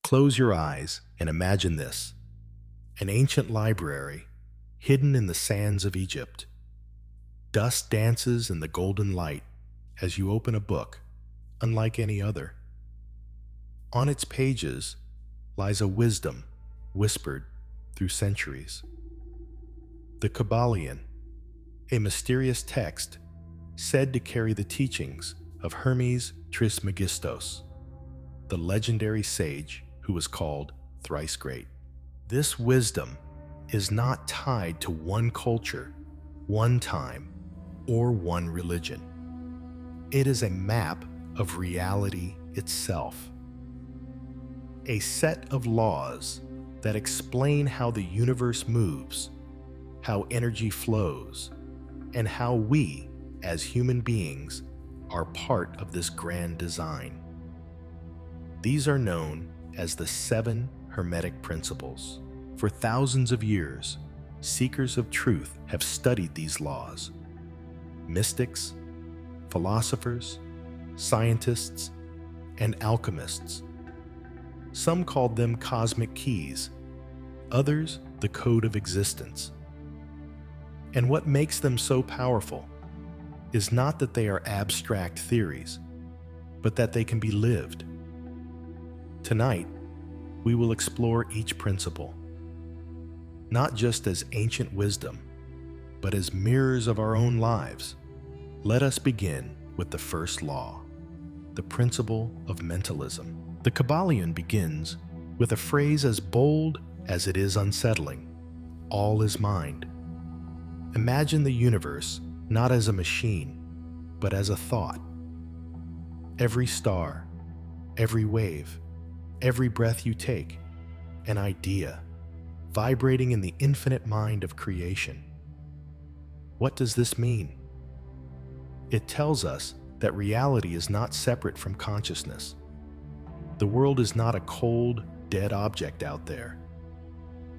Close your eyes and imagine this: an ancient library hidden in the sands of Egypt. Dust dances in the golden light as you open a book unlike any other. On its pages lies a wisdom whispered through centuries. The Kybalion, a mysterious text said to carry the teachings of Hermes Trismegistos, the legendary sage who was called thrice great. This wisdom is not tied to one culture, one time, or one religion. It is a map of reality itself, a set of laws that explain how the universe moves, how energy flows, and how we, as human beings, are part of this grand design. These are known as the Seven Hermetic Principles. For thousands of years, seekers of truth have studied these laws. Mystics, philosophers, scientists, and alchemists. Some called them cosmic keys, others the code of existence. And what makes them so powerful is not that they are abstract theories, but that they can be lived. Tonight, we will explore each principle, not just as ancient wisdom, but as mirrors of our own lives. Let us begin with the first law, the principle of mentalism. The Kybalion begins with a phrase as bold as it is unsettling: all is mind. Imagine the universe not as a machine, but as a thought. Every star, every wave, every breath you take, an idea, vibrating in the infinite mind of creation. What does this mean? It tells us that reality is not separate from consciousness. The world is not a cold, dead object out there.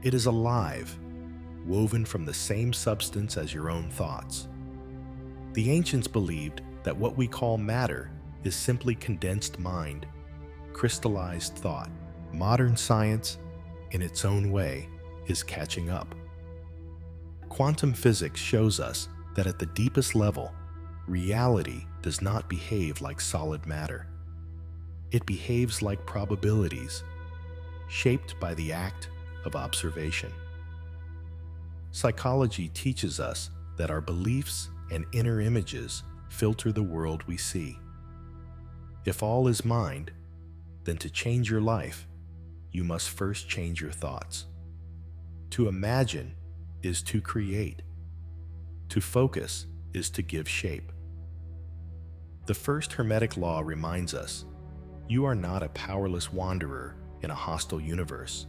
It is alive, woven from the same substance as your own thoughts. The ancients believed that what we call matter is simply condensed mind, crystallized thought. Modern science, in its own way, is catching up. Quantum physics shows us that at the deepest level, reality does not behave like solid matter. It behaves like probabilities, shaped by the act of observation. Psychology teaches us that our beliefs and inner images filter the world we see. If all is mind, then to change your life, you must first change your thoughts. To imagine is to create. To focus is to give shape. The first Hermetic law reminds us, you are not a powerless wanderer in a hostile universe.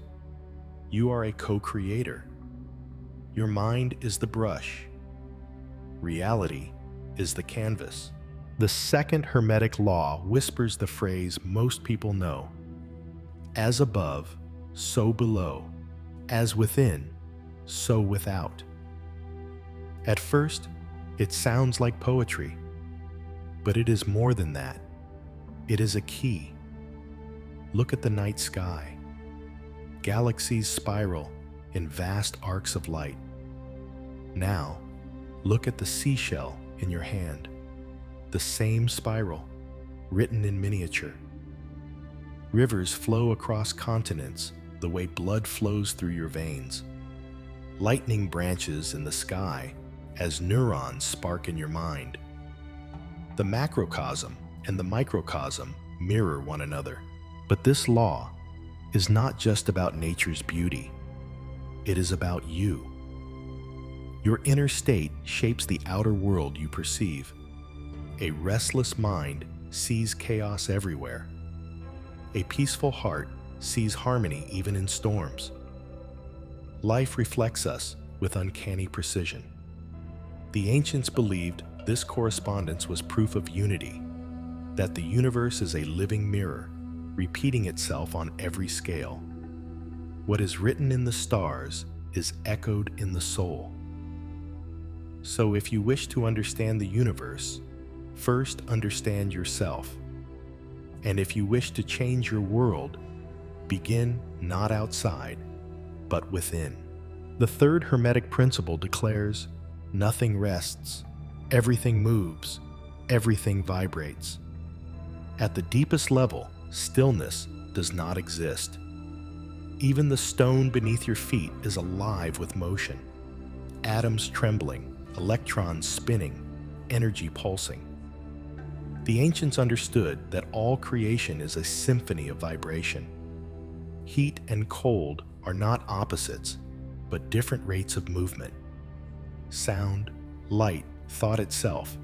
You are a co-creator. Your mind is the brush. Reality is the canvas. The second Hermetic law whispers the phrase most people know: as above, so below; as within, so without. At first, it sounds like poetry, but it is more than that. It is a key. Look at the night sky. Galaxies spiral in vast arcs of light. Now, look at the seashell in your hand. The same spiral, written in miniature. Rivers flow across continents the way blood flows through your veins. Lightning branches in the sky as neurons spark in your mind. The macrocosm and the microcosm mirror one another. But this law is not just about nature's beauty. It is about you. Your inner state shapes the outer world you perceive. A restless mind sees chaos everywhere. A peaceful heart sees harmony even in storms. Life reflects us with uncanny precision. The ancients believed this correspondence was proof of unity, that the universe is a living mirror, repeating itself on every scale. What is written in the stars is echoed in the soul. So if you wish to understand the universe, first understand yourself. And if you wish to change your world, begin not outside, but within. The third Hermetic principle declares, nothing rests, everything moves, everything vibrates. At the deepest level, stillness does not exist. Even the stone beneath your feet is alive with motion. Atoms trembling, electrons spinning, energy pulsing. The ancients understood that all creation is a symphony of vibration. Heat and cold are not opposites, but different rates of movement. Sound, light, thought itself,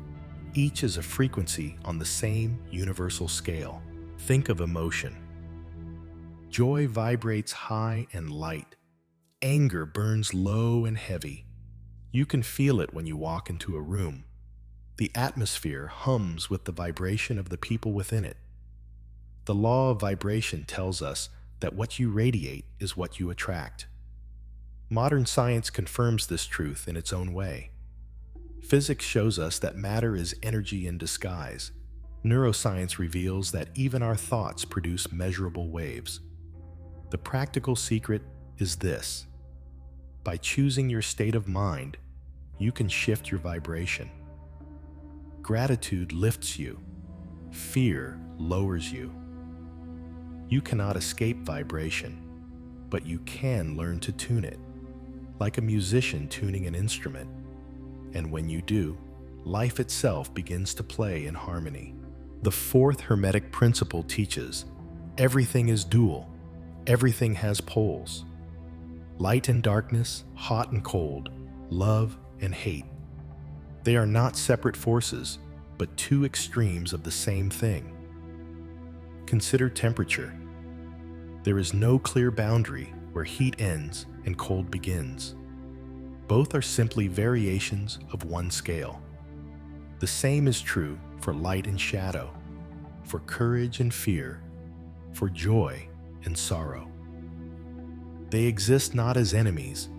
each is a frequency on the same universal scale. Think of emotion. Joy vibrates high and light. Anger burns low and heavy. You can feel it when you walk into a room. The atmosphere hums with the vibration of the people within it. The law of vibration tells us that what you radiate is what you attract. Modern science confirms this truth in its own way. Physics shows us that matter is energy in disguise. Neuroscience reveals that even our thoughts produce measurable waves. The practical secret is this: by choosing your state of mind, you can shift your vibration. Gratitude lifts you. Fear lowers you. You cannot escape vibration, but you can learn to tune it, like a musician tuning an instrument. And when you do, life itself begins to play in harmony. The fourth Hermetic principle teaches, everything is dual, everything has poles. Light and darkness, hot and cold, love and hate. They are not separate forces, but two extremes of the same thing. Consider temperature. There is no clear boundary where heat ends and cold begins. Both are simply variations of one scale. The same is true for light and shadow, for courage and fear, for joy and sorrow. They exist not as enemies,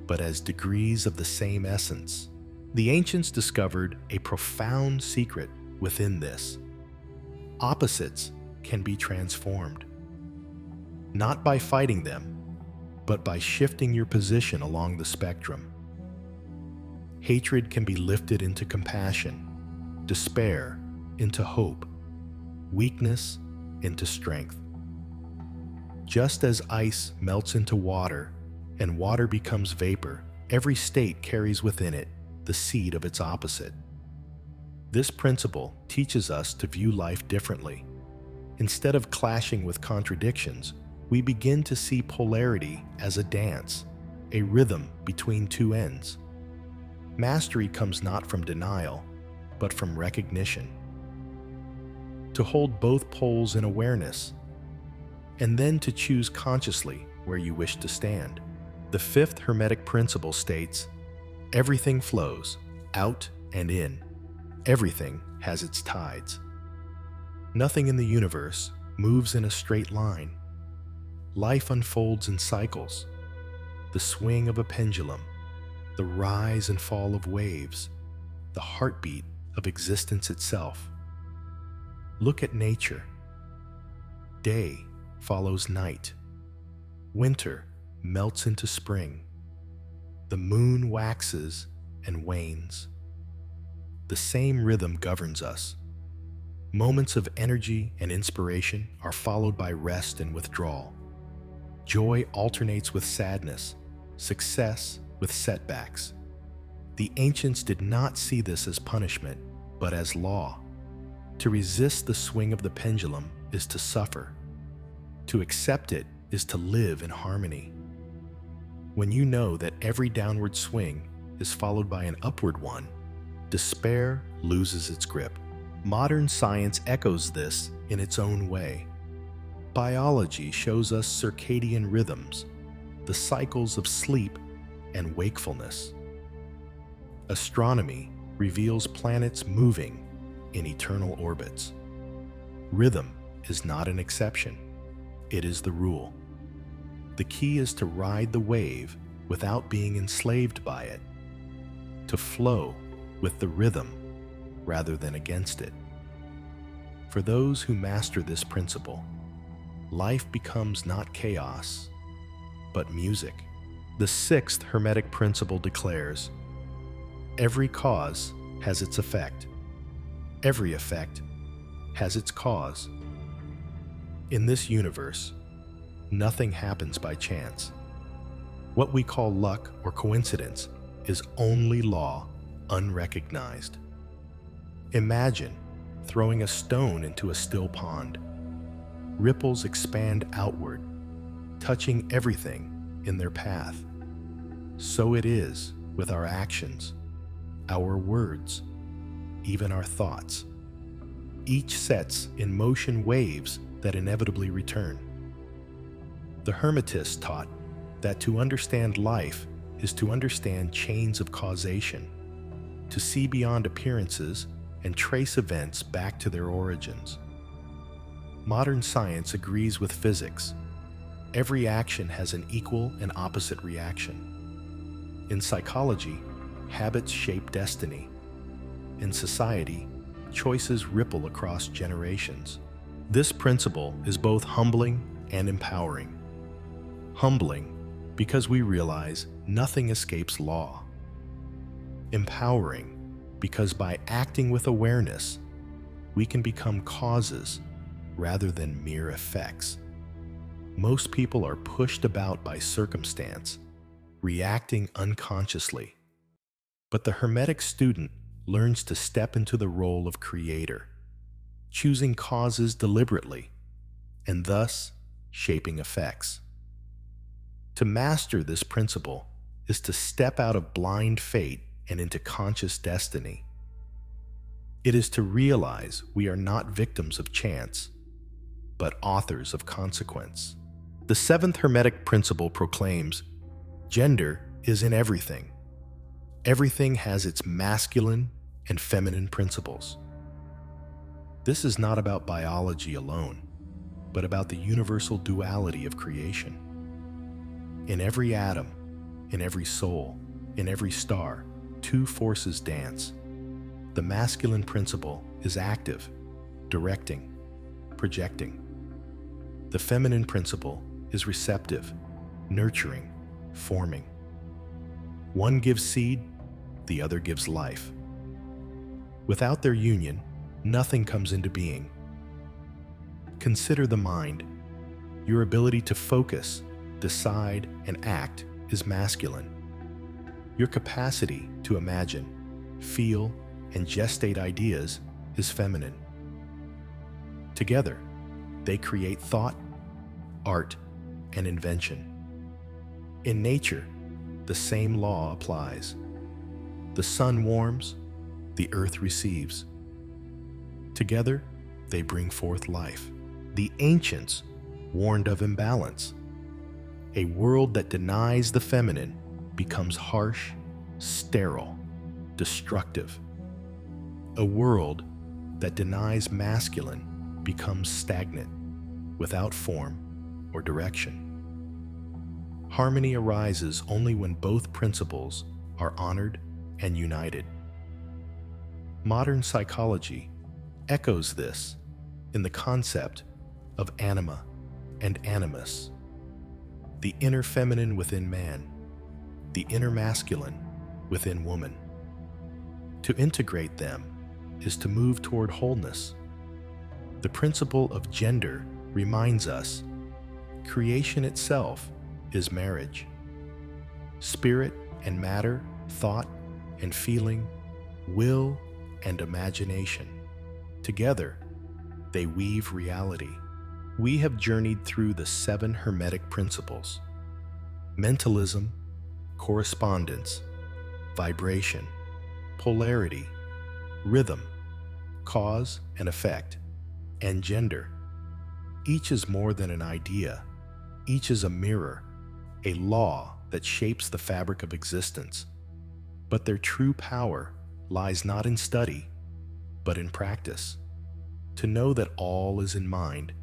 but as degrees of the same essence. The ancients discovered a profound secret within this. Opposites can be transformed, not by fighting them, but by shifting your position along the spectrum. Hatred can be lifted into compassion, despair into hope, weakness into strength. Just as ice melts into water and water becomes vapor, every state carries within it the seed of its opposite. This principle teaches us to view life differently. Instead of clashing with contradictions, we begin to see polarity as a dance, a rhythm between two ends. Mastery comes not from denial, but from recognition. To hold both poles in awareness, and then to choose consciously where you wish to stand. The fifth Hermetic principle states, everything flows, out and in. Everything has its tides. Nothing in the universe moves in a straight line. Life unfolds in cycles. The swing of a pendulum, the rise and fall of waves, the heartbeat of existence itself. Look at nature. Day follows night. Winter melts into spring. The moon waxes and wanes. The same rhythm governs us. Moments of energy and inspiration are followed by rest and withdrawal. Joy alternates with sadness, success with setbacks. The ancients did not see this as punishment, but as law. To resist the swing of the pendulum is to suffer. To accept it is to live in harmony. When you know that every downward swing is followed by an upward one, despair loses its grip. Modern science echoes this in its own way. Biology shows us circadian rhythms, the cycles of sleep and wakefulness. Astronomy reveals planets moving in eternal orbits. Rhythm is not an exception, it is the rule. The key is to ride the wave without being enslaved by it, to flow with the rhythm rather than against it. For those who master this principle, life becomes not chaos, but music. The sixth Hermetic principle declares, every cause has its effect. Every effect has its cause. In this universe, nothing happens by chance. What we call luck or coincidence is only law unrecognized. Imagine throwing a stone into a still pond. Ripples expand outward, touching everything in their path. So it is with our actions, our words, even our thoughts. Each sets in motion waves that inevitably return. The Hermetists taught that to understand life is to understand chains of causation, to see beyond appearances and trace events back to their origins. Modern science agrees with physics. Every action has an equal and opposite reaction. In psychology, habits shape destiny. In society, choices ripple across generations. This principle is both humbling and empowering. Humbling because we realize nothing escapes law. Empowering because by acting with awareness, we can become causes rather than mere effects. Most people are pushed about by circumstance, reacting unconsciously. But the Hermetic student learns to step into the role of creator, choosing causes deliberately, and thus shaping effects. To master this principle is to step out of blind fate and into conscious destiny. It is to realize we are not victims of chance, but authors of consequence. The seventh Hermetic principle proclaims, gender is in everything. Everything has its masculine and feminine principles. This is not about biology alone, but about the universal duality of creation. In every atom, in every soul, in every star, two forces dance. The masculine principle is active, directing, projecting. The feminine principle is receptive, nurturing, forming. One gives seed, the other gives life. Without their union, nothing comes into being. Consider the mind. Your ability to focus, decide, and act is masculine. Your capacity to imagine, feel, and gestate ideas is feminine. Together, they create thought, art, and invention. In nature, the same law applies. The sun warms, the earth receives. Together, they bring forth life. The ancients warned of imbalance. A world that denies the feminine becomes harsh, sterile, destructive. A world that denies masculine becomes stagnant, without form or direction. Harmony arises only when both principles are honored and united. Modern psychology echoes this in the concept of anima and animus, the inner feminine within man, the inner masculine within woman. To integrate them is to move toward wholeness. The principle of gender reminds us creation itself is marriage. Spirit and matter, thought and feeling, will and imagination. Together, they weave reality. We have journeyed through the 7 Hermetic Principles: mentalism, correspondence, vibration, polarity, rhythm, cause and effect, and gender. Each is more than an idea. Each is a mirror, a law that shapes the fabric of existence. But their true power lies not in study, but in practice. To know that all is in mind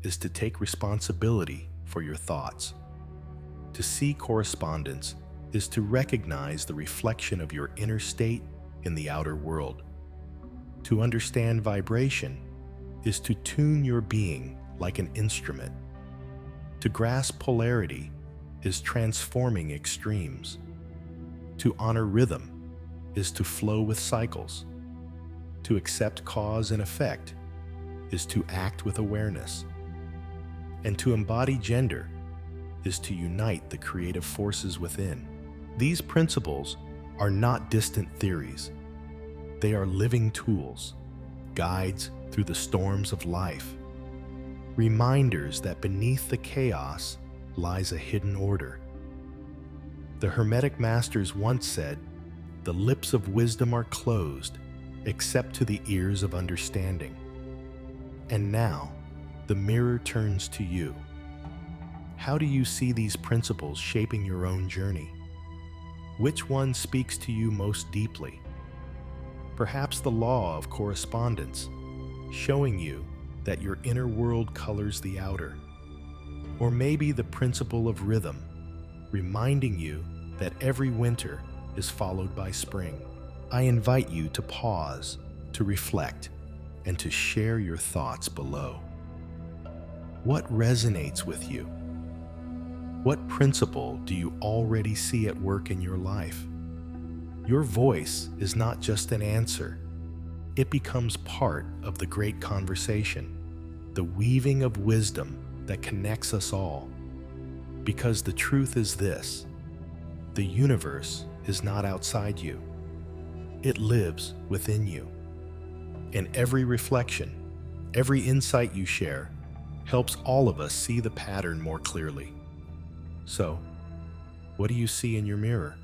is to take responsibility for your thoughts. To see correspondence is to recognize the reflection of your inner state in the outer world. To understand vibration is to tune your being like an instrument To grasp polarity is transforming extremes. To honor rhythm is to flow with cycles. To accept cause and effect is to act with awareness. And to embody gender is to unite the creative forces within. These principles are not distant theories. They are living tools, guides through the storms of life, reminders that beneath the chaos lies a hidden order. The Hermetic masters once said, "The lips of wisdom are closed, except to the ears of understanding." And now, the mirror turns to you. How do you see these principles shaping your own journey? Which one speaks to you most deeply? Perhaps the law of correspondence, showing you that your inner world colors the outer. Or maybe the principle of rhythm, reminding you that every winter is followed by spring. I invite you to pause, to reflect, and to share your thoughts below. What resonates with you? What principle do you already see at work in your life? Your voice is not just an answer. It becomes part of the great conversation, the weaving of wisdom that connects us all. Because the truth is this: the universe is not outside you. It lives within you. And every reflection, every insight you share, helps all of us see the pattern more clearly. So, what do you see in your mirror?